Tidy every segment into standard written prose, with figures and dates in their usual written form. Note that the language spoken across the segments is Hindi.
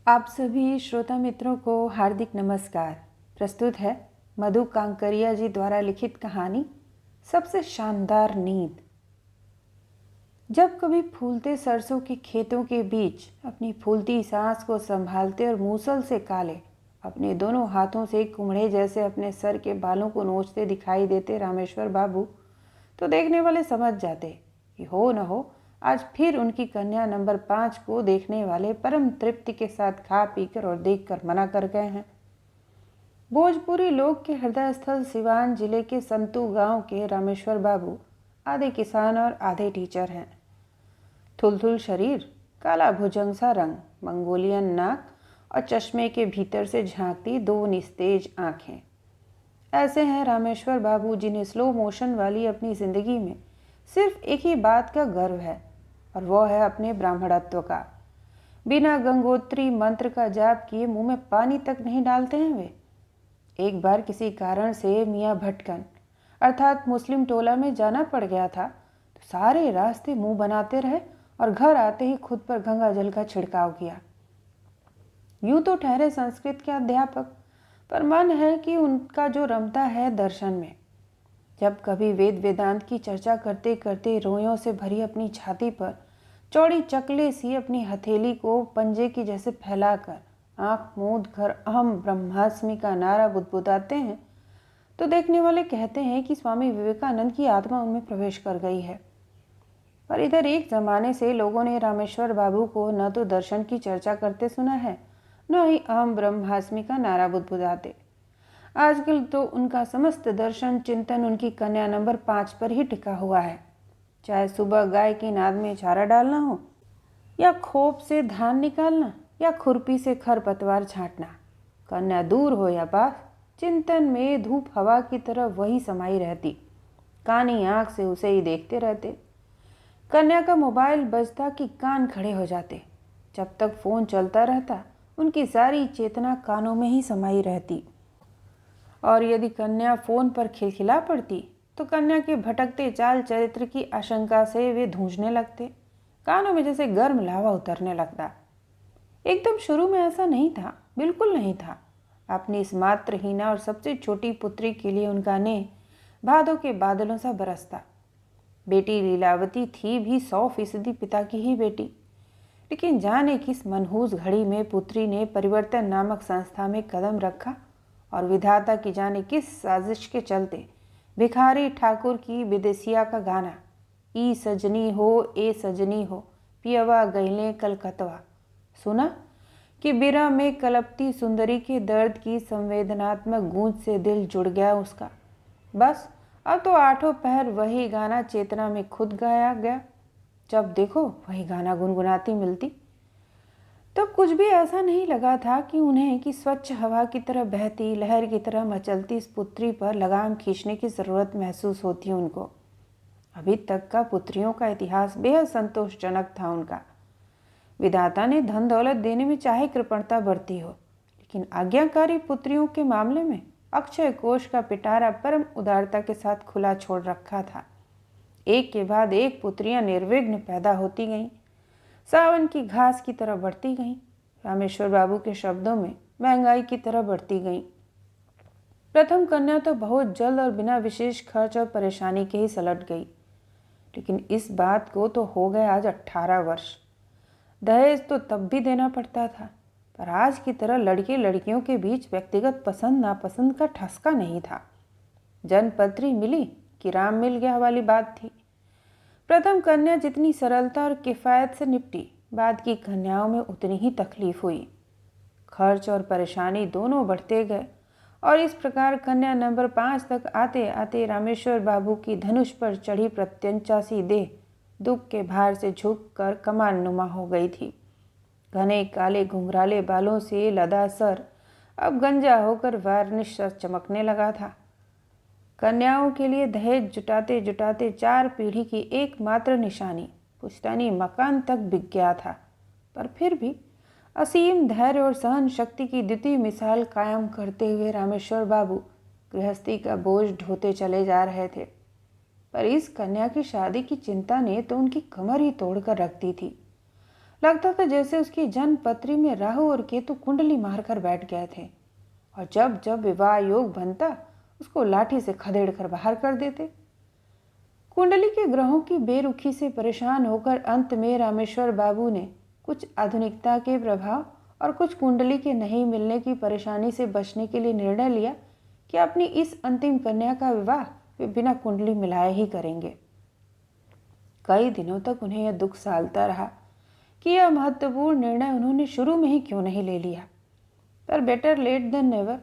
आप सभी श्रोता मित्रों को हार्दिक नमस्कार। प्रस्तुत है मधु कांकरिया जी द्वारा लिखित कहानी सबसे शानदार नींद। जब कभी फूलते सरसों के खेतों के बीच अपनी फूलती सांस को संभालते और मूसल से काले अपने दोनों हाथों से कुम्हड़े जैसे अपने सर के बालों को नोचते दिखाई देते रामेश्वर बाबू, तो देखने वाले समझ जाते कि हो न हो आज फिर उनकी कन्या नंबर 5 को देखने वाले परम तृप्ति के साथ खा पीकर और देखकर मना कर गए हैं। भोजपुरी लोग के हृदय स्थल सिवान जिले के संतू गांव के रामेश्वर बाबू आधे किसान और आधे टीचर हैं। थुलथुल शरीर, काला भुजंग सा रंग, मंगोलियन नाक और चश्मे के भीतर से झांकती दो निस्तेज आंखें। ऐसे हैं रामेश्वर बाबू जिन्हें स्लो मोशन वाली अपनी जिंदगी में सिर्फ एक ही बात का गर्व है और वह है अपने ब्राह्मणत्व का। बिना गंगोत्री मंत्र का जाप किए मुंह में पानी तक नहीं डालते हैं वे। एक बार किसी कारण से मियाँ भटकन अर्थात मुस्लिम टोला में जाना पड़ गया था, तो सारे रास्ते मुंह बनाते रहे और घर आते ही खुद पर गंगा जल का छिड़काव किया। यूं तो ठहरे संस्कृत के अध्यापक, पर मन है कि उनका जो रमता है दर्शन में। जब कभी वेद वेदांत की चर्चा करते करते रोयों से भरी अपनी छाती पर चौड़ी चकले सी अपनी हथेली को पंजे की जैसे फैलाकर आंख मूंद कर अहम ब्रह्मास्मि का नारा बुदबुदाते हैं, तो देखने वाले कहते हैं कि स्वामी विवेकानंद की आत्मा उनमें प्रवेश कर गई है। पर इधर एक जमाने से लोगों ने रामेश्वर बाबू को न तो दर्शन की चर्चा करते सुना है, न ही अहम ब्रह्मास्मि का नारा बुदबुदाते। आजकल तो उनका समस्त दर्शन चिंतन उनकी कन्या नंबर 5 पर ही टिका हुआ है। चाहे सुबह गाय की नाद में चारा डालना हो, या खोप से धान निकालना, या खुरपी से खरपतवार छांटना, कन्या दूर हो या पास, चिंतन में धूप हवा की तरह वही समाई रहती। कानी आंख से उसे ही देखते रहते। कन्या का मोबाइल बजता कि कान खड़े हो जाते। जब तक फोन चलता रहता उनकी सारी चेतना कानों में ही समाई रहती। और यदि कन्या फोन पर खिलखिला पड़ती तो कन्या के भटकते चाल चरित्र की आशंका से वे धूंझने लगते। कानों में जैसे गर्म लावा उतरने लगता। एकदम शुरू में ऐसा नहीं था, बिल्कुल नहीं था। अपनी इस मात्रहीना और सबसे छोटी पुत्री के लिए उनका नेह भादों के बादलों सा बरसता। बेटी लीलावती थी भी 100% पिता की ही बेटी, लेकिन जाने किस मनहूस घड़ी में पुत्री ने परिवर्तन नामक संस्था में कदम रखा और विधाता की जाने किस साजिश के चलते भिखारी ठाकुर की विदेसिया का गाना ई सजनी हो ए सजनी हो पियवा गईले कलकतवा सुना कि बिरह में कलपती सुंदरी के दर्द की संवेदनात्मक गूंज से दिल जुड़ गया उसका। बस अब तो आठों पहर वही गाना चेतना में खुद गाया गया। जब देखो वही गाना गुनगुनाती मिलती। तब कुछ भी ऐसा नहीं लगा था कि उन्हें कि स्वच्छ हवा की तरह बहती लहर की तरह मचलती इस पुत्री पर लगाम खींचने की ज़रूरत महसूस होती उनको। अभी तक का पुत्रियों का इतिहास बेहद संतोषजनक था उनका। विधाता ने धन दौलत देने में चाहे कृपणता बरती हो, लेकिन आज्ञाकारी पुत्रियों के मामले में अक्षय कोष का पिटारा परम उदारता के साथ खुला छोड़ रखा था। एक के बाद एक पुत्रियां निर्विघ्न पैदा होती गईं, सावन की घास की तरह बढ़ती गईं। रामेश्वर बाबू के शब्दों में महंगाई की तरह बढ़ती गईं। प्रथम कन्या तो बहुत जल्द और बिना विशेष खर्च और परेशानी के ही सलट गई, लेकिन इस बात को तो हो गए आज 18 वर्ष। दहेज तो तब भी देना पड़ता था, पर आज की तरह लड़के लड़कियों के बीच व्यक्तिगत पसंद नापसंद का ठसका नहीं था। जनपत्री मिली कि राम मिल गया वाली बात थी। प्रथम कन्या जितनी सरलता और किफ़ायत से निपटी, बाद की कन्याओं में उतनी ही तकलीफ हुई। खर्च और परेशानी दोनों बढ़ते गए और इस प्रकार कन्या नंबर 5 तक आते आते रामेश्वर बाबू की धनुष पर चढ़ी प्रत्यंचा सी देह दुख के भार से झुककर कमान नुमा हो गई थी। घने काले घुंघराले बालों से लदा सर अब गंजा होकर वार्निश सा चमकने लगा था। कन्याओं के लिए दहेज जुटाते जुटाते 4 पीढ़ी की एकमात्र निशानी पुश्तैनी मकान तक बिक गया था, पर फिर भी असीम धैर्य और सहन शक्ति की द्वितीय मिसाल कायम करते हुए रामेश्वर बाबू गृहस्थी का बोझ ढोते चले जा रहे थे। पर इस कन्या की शादी की चिंता ने तो उनकी कमर ही तोड़कर रख दी थी। लगता था जैसे उसकी जन्म पत्री में राहु और केतु कुंडली मारकर बैठ गए थे, और जब जब विवाह योग बनता उसको लाठी से खदेड़ कर बाहर कर देते। कुंडली के ग्रहों की बेरुखी से परेशान होकर अंत में रामेश्वर बाबू ने कुछ आधुनिकता के प्रभाव और कुछ कुंडली के नहीं मिलने की परेशानी से बचने के लिए निर्णय लिया कि अपनी इस अंतिम कन्या का विवाह वे बिना कुंडली मिलाए ही करेंगे। कई दिनों तक उन्हें यह दुख सालता रहा कि यह महत्वपूर्ण निर्णय उन्होंने शुरू में ही क्यों नहीं ले लिया, पर बेटर लेट देन नेवर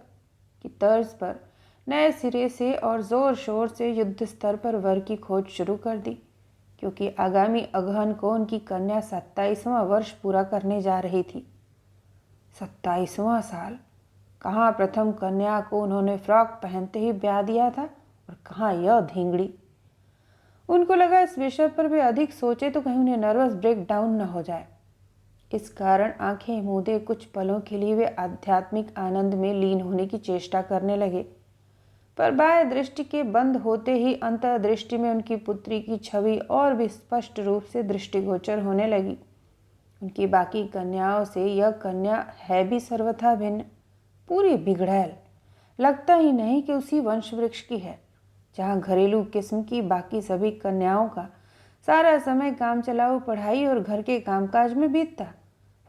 की तर्ज पर नए सिरे से और ज़ोर शोर से युद्ध स्तर पर वर की खोज शुरू कर दी, क्योंकि आगामी अगहन को उनकी कन्या 27वां वर्ष पूरा करने जा रही थी। 27वां साल! कहाँ प्रथम कन्या को उन्होंने फ्रॉक पहनते ही ब्याह दिया था और कहाँ यह धींगड़ी। उनको लगा इस विषय पर वे अधिक सोचे तो कहीं उन्हें नर्वस ब्रेकडाउन न हो जाए। इस कारण आंखें मूंदे कुछ पलों के लिए वे आध्यात्मिक आनंद में लीन होने की चेष्टा करने लगे, पर बाह्य दृष्टि के बंद होते ही अंतः दृष्टि में उनकी पुत्री की छवि और भी स्पष्ट रूप से दृष्टिगोचर होने लगी। उनकी बाकी कन्याओं से यह कन्या है भी सर्वथा भिन्न, पूरी बिगड़ैल, लगता ही नहीं कि उसी वंश वृक्ष की है। जहाँ घरेलू किस्म की बाकी सभी कन्याओं का सारा समय काम चलाऊ पढ़ाई और घर के कामकाज में बीतता,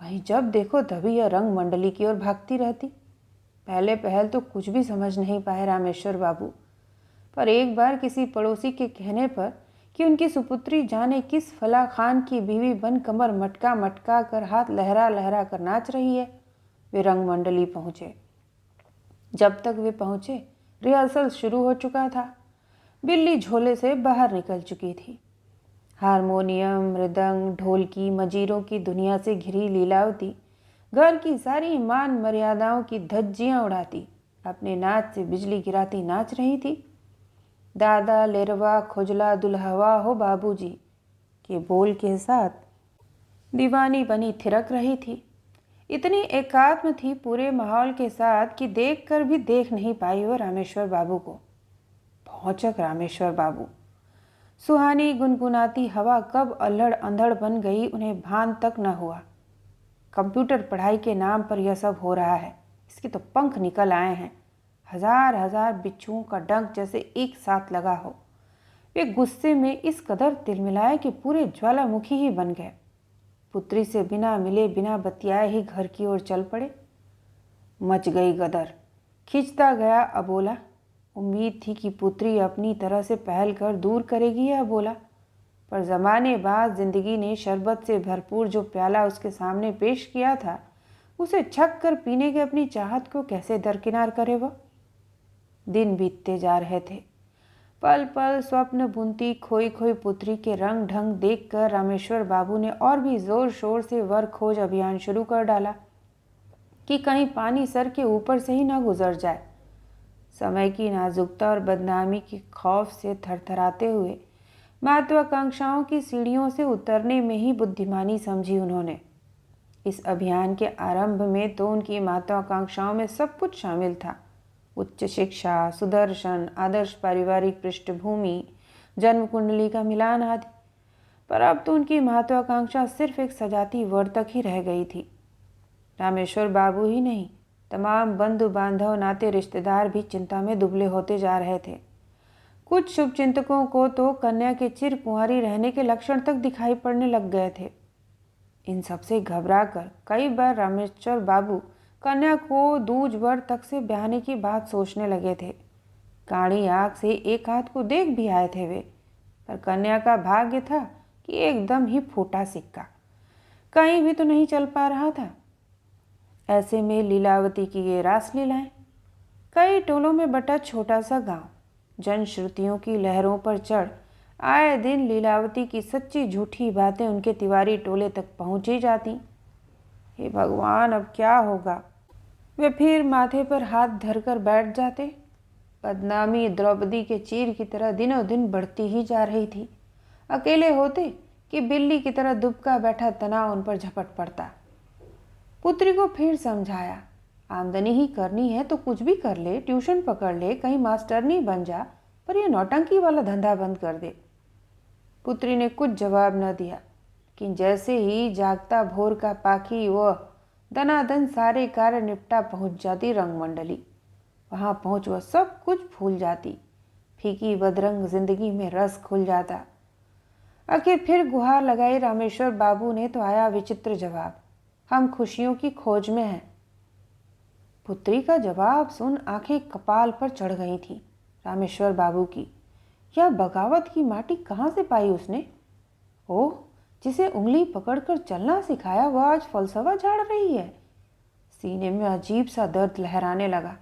वहीं जब देखो तभी यह रंग मंडली की ओर भागती रहती। पहले पहल तो कुछ भी समझ नहीं पाए रामेश्वर बाबू, पर एक बार किसी पड़ोसी के कहने पर कि उनकी सुपुत्री जाने किस फला खान की बीवी बन कमर मटका मटका कर हाथ लहरा लहरा कर नाच रही है, वे रंग मंडली पहुँचे। जब तक वे पहुँचे रिहर्सल शुरू हो चुका था। बिल्ली झोले से बाहर निकल चुकी थी। हारमोनियम, मृदंग, ढोलकी, मजीरों की दुनिया से घिरी लीलावती घर की सारी मान मर्यादाओं की धज्जियां उड़ाती अपने नाच से बिजली गिराती नाच रही थी। दादा लेरवा खुजला दुल्हवा हो बाबूजी के बोल के साथ दीवानी बनी थिरक रही थी। इतनी एकात्म थी पूरे माहौल के साथ कि देख कर भी देख नहीं पाई वो रामेश्वर बाबू को। भौचक रामेश्वर बाबू। सुहानी गुनगुनाती हवा कब अल्हड़ अंधड़ बन गई उन्हें भान तक न हुआ। कंप्यूटर पढ़ाई के नाम पर यह सब हो रहा है, इसके तो पंख निकल आए हैं। हजार हजार बिच्छुओं का डंक जैसे एक साथ लगा हो। वे गुस्से में इस कदर तिलमिलाए कि पूरे ज्वालामुखी ही बन गए। पुत्री से बिना मिले बिना बतियाए ही घर की ओर चल पड़े। मच गई गदर। खिंचता गया अबोला। उम्मीद थी कि पुत्री अपनी तरह से पहल कर दूर करेगी यह अबोला, पर ज़माने बाद जिंदगी ने शरबत से भरपूर जो प्याला उसके सामने पेश किया था उसे छक कर पीने की अपनी चाहत को कैसे दरकिनार करे वह। दिन बीतते जा रहे थे। पल पल स्वप्न बुनती खोई खोई पुत्री के रंग ढंग देखकर रामेश्वर बाबू ने और भी जोर शोर से वर खोज अभियान शुरू कर डाला कि कहीं पानी सर के ऊपर से ही न गुजर जाए। समय की नाजुकता और बदनामी के खौफ से थरथराते हुए महत्वाकांक्षाओं की सीढ़ियों से उतरने में ही बुद्धिमानी समझी उन्होंने। इस अभियान के आरंभ में तो उनकी महत्वाकांक्षाओं में सब कुछ शामिल था। उच्च शिक्षा, सुदर्शन, आदर्श पारिवारिक पृष्ठभूमि, जन्म कुंडली का मिलान आदि। पर अब तो उनकी महत्वाकांक्षा सिर्फ एक सजाती वर तक ही रह गई थी। रामेश्वर बाबू ही नहीं, तमाम बंधु बांधव नाते रिश्तेदार भी चिंता में दुबले होते जा रहे थे। कुछ शुभचिंतकों को तो कन्या के चिर कुंवारी रहने के लक्षण तक दिखाई पड़ने लग गए थे। इन सबसे घबराकर कई बार रामेश्वर बाबू कन्या को दूज वर तक से ब्याहने की बात सोचने लगे थे। काड़ी आँख से एक हाथ को देख भी आए थे वे, पर कन्या का भाग्य था कि एकदम ही फूटा सिक्का, कहीं भी तो नहीं चल पा रहा था। ऐसे में लीलावती की ये रासलीलाएं, कई टोलों में बटा छोटा सा गांव, जनश्रुतियों की लहरों पर चढ़ आए दिन लीलावती की सच्ची झूठी बातें उनके तिवारी टोले तक पहुंच ही जाती। हे भगवान, अब क्या होगा? वे फिर माथे पर हाथ धरकर बैठ जाते। बदनामी द्रौपदी के चीर की तरह दिनों दिन बढ़ती ही जा रही थी। अकेले होते कि बिल्ली की तरह दुबका बैठा तनाव उन पर झपट पड़ता। पुत्री को फिर समझाया, आमदनी ही करनी है तो कुछ भी कर ले, ट्यूशन पकड़ ले, कहीं मास्टरनी बन जा, पर यह नौटंकी वाला धंधा बंद कर दे। पुत्री ने कुछ जवाब न दिया। कि जैसे ही जागता भोर का पाखी वह दनादन सारे कार्य निपटा पहुंच जाती रंगमंडली। वहां पहुंच वह सब कुछ भूल जाती। फीकी बदरंग जिंदगी में रस खुल जाता। आखिर फिर गुहार लगाई रामेश्वर बाबू ने तो आया विचित्र जवाब, हम खुशियों की खोज में हैं। पुत्री का जवाब सुन आंखें कपाल पर चढ़ गई थीं रामेश्वर बाबू की। यह बगावत की माटी कहाँ से पाई उसने? ओह, जिसे उंगली पकड़कर चलना सिखाया वह आज फलसफा झाड़ रही है। सीने में अजीब सा दर्द लहराने लगा।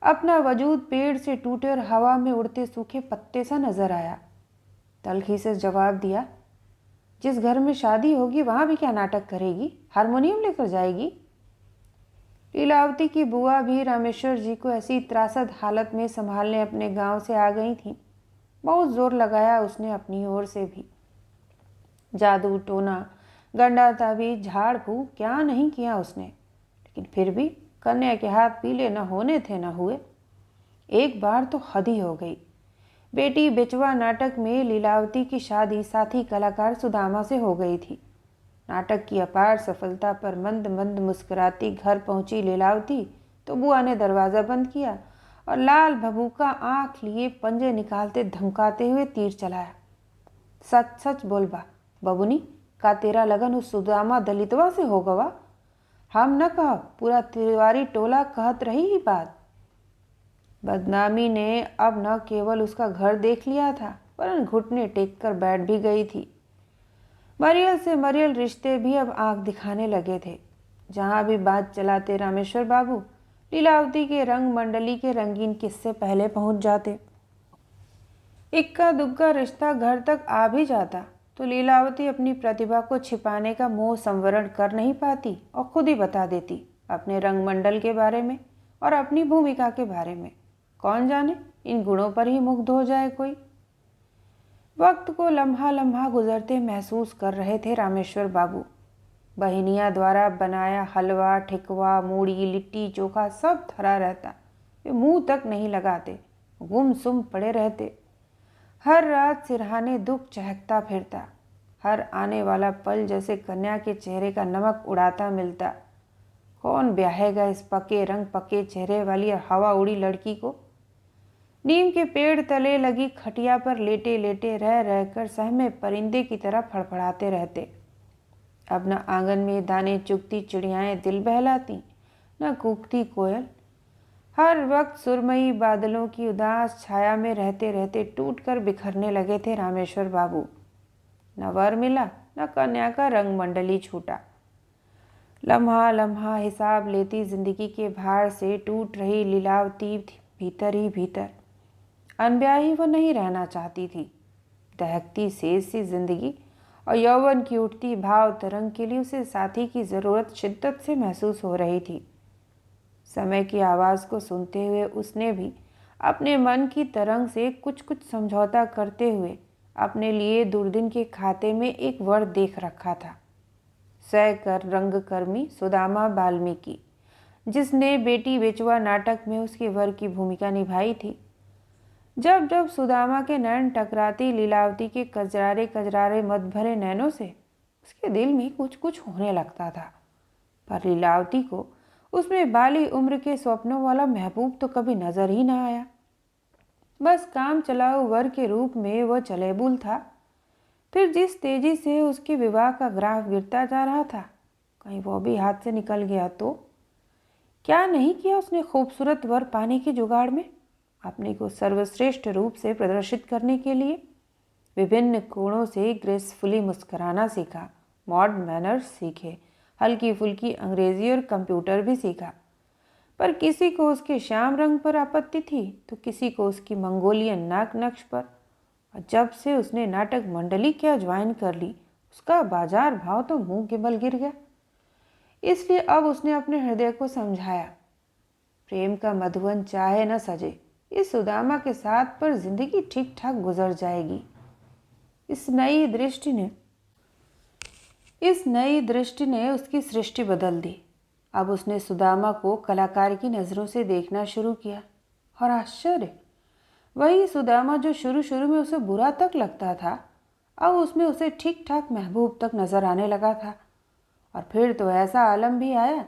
अपना वजूद पेड़ से टूटे और हवा में उड़ते सूखे पत्ते सा नजर आया। तलखी से जवाब दिया, जिस घर में शादी होगी वहां भी क्या नाटक करेगी? हारमोनियम लेकर जाएगी? लीलावती की बुआ भी रामेश्वर जी को ऐसी त्रासद हालत में संभालने अपने गांव से आ गई थी। बहुत जोर लगाया उसने अपनी ओर से भी। जादू टोना गंडा ताबीज झाड़ फूक क्या नहीं किया उसने, लेकिन फिर भी कन्या के हाथ पीले न होने थे न हुए। एक बार तो हद ही हो गई। बेटी बेचवा नाटक में लीलावती की शादी साथी कलाकार सुदामा से हो गई थी। नाटक की अपार सफलता पर मंद मंद मुस्कुराती घर पहुंची लीलावती तो बुआ ने दरवाज़ा बंद किया और लाल भभूका आंख लिए पंजे निकालते धमकाते हुए तीर चलाया। सच सच बोल बा बबुनी, का तेरा लगन उस सुदामा दलितवा से हो गवा? हम न कह, पूरा तिवारी टोला कहत रही ही बात। बदनामी ने अब न केवल उसका घर देख लिया था वरन घुटने टेक कर बैठ भी गई थी। मरियल से मरियल रिश्ते भी अब आंख दिखाने लगे थे। जहां भी बात चलाते रामेश्वर बाबू लीलावती के रंग मंडली के रंगीन किस्से पहले पहुंच जाते। इक्का दुक्का रिश्ता घर तक आ भी जाता तो लीलावती अपनी प्रतिभा को छिपाने का मोह संवरण कर नहीं पाती और खुद ही बता देती अपने रंग मंडल के बारे में और अपनी भूमिका के बारे में। कौन जाने इन गुणों पर ही मुग्ध हो जाए कोई। वक्त को लम्हा लम्हा गुजरते महसूस कर रहे थे रामेश्वर बाबू। बहिनियां द्वारा बनाया हलवा ठिकवा मूड़ी लिट्टी चोखा सब धरा रहता। वे मुंह तक नहीं लगाते, गुमसुम पड़े रहते। हर रात सिरहाने दुख चहकता फिरता। हर आने वाला पल जैसे कन्या के चेहरे का नमक उड़ाता मिलता। कौन ब्याहेगा इस पके रंग पके चेहरे वाली और हवा उड़ी लड़की को? नीम के पेड़ तले लगी खटिया पर लेटे लेटे रह रहकर सहमे परिंदे की तरह फड़फड़ाते रहते। अब न आंगन में दाने चुगती चिड़ियाएं दिल बहलाती, न कूकती कोयल। हर वक्त सुरमई बादलों की उदास छाया में रहते रहते टूट कर बिखरने लगे थे रामेश्वर बाबू। न वर मिला न कन्या का रंग मंडली छूटा। लम्हा लम्हा हिसाब लेती जिंदगी के भार से टूट रही लीलावती भीतर ही भीतर। अनब्याही वो नहीं रहना चाहती थी। दहकती सेज सी जिंदगी और यौवन की उठती भाव तरंग के लिए उसे साथी की जरूरत शिद्दत से महसूस हो रही थी। समय की आवाज़ को सुनते हुए उसने भी अपने मन की तरंग से कुछ कुछ समझौता करते हुए अपने लिए दुर्दिन के खाते में एक वर देख रखा था। सहकर रंगकर्मी सुदामा वाल्मीकि, जिसने बेटी बेचवा नाटक में उसके वर की भूमिका निभाई थी। जब जब सुदामा के नैन टकराती लीलावती के कजरारे कजरारे मत भरे नैनों से उसके दिल में कुछ कुछ होने लगता था। पर लीलावती को उसमें बाली उम्र के स्वप्नों वाला महबूब तो कभी नजर ही ना आया। बस काम चलाऊ वर के रूप में वह चलेबुल था। फिर जिस तेजी से उसके विवाह का ग्राफ गिरता जा रहा था, कहीं वो भी हाथ से निकल गया तो? क्या नहीं किया उसने खूबसूरत वर पाने के जुगाड़ में? अपने को सर्वश्रेष्ठ रूप से प्रदर्शित करने के लिए विभिन्न कोणों से ग्रेसफुली मुस्कुराना सीखा, मॉडर्न मैनर्स सीखे, हल्की फुल्की अंग्रेजी और कंप्यूटर भी सीखा। पर किसी को उसके श्याम रंग पर आपत्ति थी तो किसी को उसकी मंगोलियन नाक नक्श पर। और जब से उसने नाटक मंडली क्या ज्वाइन कर ली उसका बाजार भाव तो मुंह के बल गिर गया। इसलिए अब उसने अपने हृदय को समझाया, प्रेम का मधुवन चाहे न सजे, इस सुदामा के साथ पर जिंदगी ठीक ठाक गुजर जाएगी। इस नई दृष्टि ने उसकी सृष्टि बदल दी। अब उसने सुदामा को कलाकार की नज़रों से देखना शुरू किया। और आश्चर्य, वही सुदामा जो शुरू शुरू में उसे बुरा तक लगता था अब उसमें उसे ठीक ठाक महबूब तक नजर आने लगा था। और फिर तो ऐसा आलम भी आया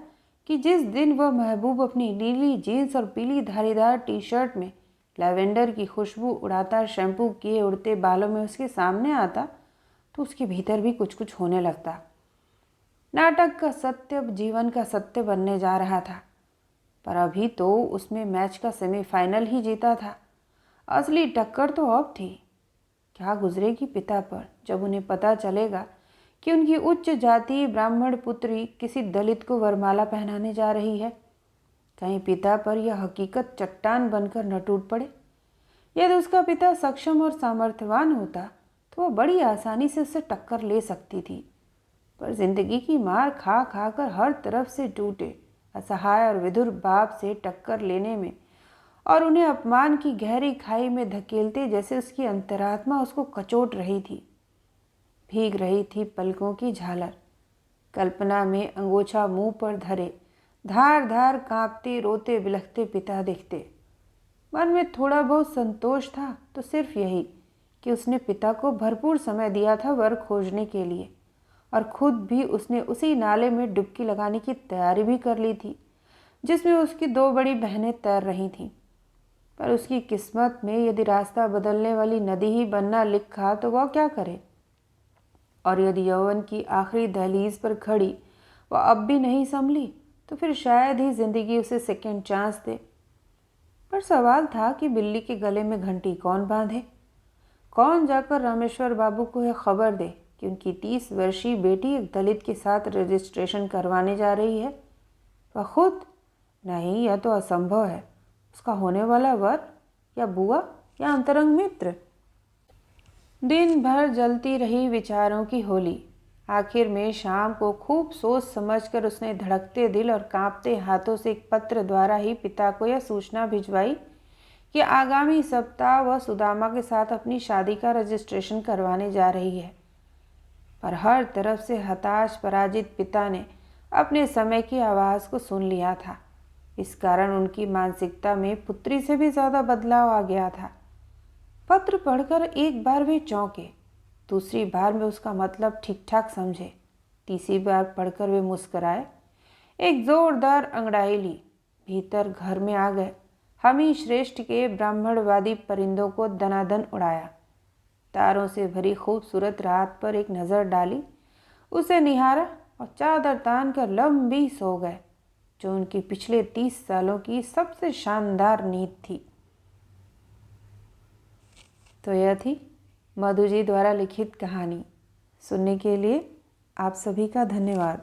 कि जिस दिन वह महबूब अपनी नीली जीन्स और पीली धारीदार टी शर्ट में लैवेंडर की खुशबू उड़ाता शैम्पू किए उड़ते बालों में उसके सामने आता, तो उसके भीतर भी कुछ कुछ होने लगता। नाटक का सत्य जीवन का सत्य बनने जा रहा था। पर अभी तो उसमें मैच का सेमीफाइनल ही जीता था। असली टक्कर तो अब थी। क्या गुजरेगी पिता पर जब उन्हें पता चलेगा कि उनकी उच्च जाति ब्राह्मण पुत्री किसी दलित को वरमाला पहनाने जा रही है। कहीं पिता पर यह हकीकत चट्टान बनकर न टूट पड़े। यदि उसका पिता सक्षम और सामर्थ्यवान होता तो वह बड़ी आसानी से उससे टक्कर ले सकती थी। पर जिंदगी की मार खा खा कर हर तरफ से टूटे असहाय और विधुर बाप से टक्कर लेने में और उन्हें अपमान की गहरी खाई में धकेलते जैसे उसकी अंतरात्मा उसको कचोट रही थी। भीग रही थी पलकों की झालर। कल्पना में अंगोछा मुंह पर धरे धार धार कांपते रोते बिलखते पिता दिखते। मन में थोड़ा बहुत संतोष था तो सिर्फ यही कि उसने पिता को भरपूर समय दिया था वर खोजने के लिए, और खुद भी उसने उसी नाले में डुबकी लगाने की तैयारी भी कर ली थी जिसमें उसकी दो बड़ी बहनें तैर रही थीं। पर उसकी किस्मत में यदि रास्ता बदलने वाली नदी ही बनना लिखा तो वह क्या करे। और यदि यौवन की आखिरी दहलीज पर खड़ी वह अब भी नहीं संभली तो फिर शायद ही जिंदगी उसे सेकेंड चांस दे। पर सवाल था कि बिल्ली के गले में घंटी कौन बांधे। कौन जाकर रामेश्वर बाबू को यह खबर दे कि उनकी 30 वर्षीय बेटी एक दलित के साथ रजिस्ट्रेशन करवाने जा रही है। वह खुद नहीं, यह तो असंभव है। उसका होने वाला वर या बुआ या अंतरंग मित्र। दिन भर जलती रही विचारों की होली। आखिर में शाम को खूब सोच समझकर उसने धड़कते दिल और कांपते हाथों से एक पत्र द्वारा ही पिता को यह सूचना भिजवाई कि आगामी सप्ताह वह सुदामा के साथ अपनी शादी का रजिस्ट्रेशन करवाने जा रही है। पर हर तरफ से हताश पराजित पिता ने अपने समय की आवाज़ को सुन लिया था। इस कारण उनकी मानसिकता में पुत्री से भी ज़्यादा बदलाव आ गया था। पत्र पढ़कर एक बार वे चौंके, दूसरी बार में उसका मतलब ठीक ठाक समझे, तीसरी बार पढ़कर वे मुस्कराए, एक जोरदार अंगड़ाई ली, भीतर घर में आ गए, हमी श्रेष्ठ के ब्राह्मणवादी परिंदों को दनादन उड़ाया, तारों से भरी खूबसूरत रात पर एक नज़र डाली, उसे निहारा और चादर तान कर लंबी सो गए, जो उनकी पिछले 30 सालों की सबसे शानदार नींद थी। तो यह थी मधु जी द्वारा लिखित कहानी। सुनने के लिए आप सभी का धन्यवाद।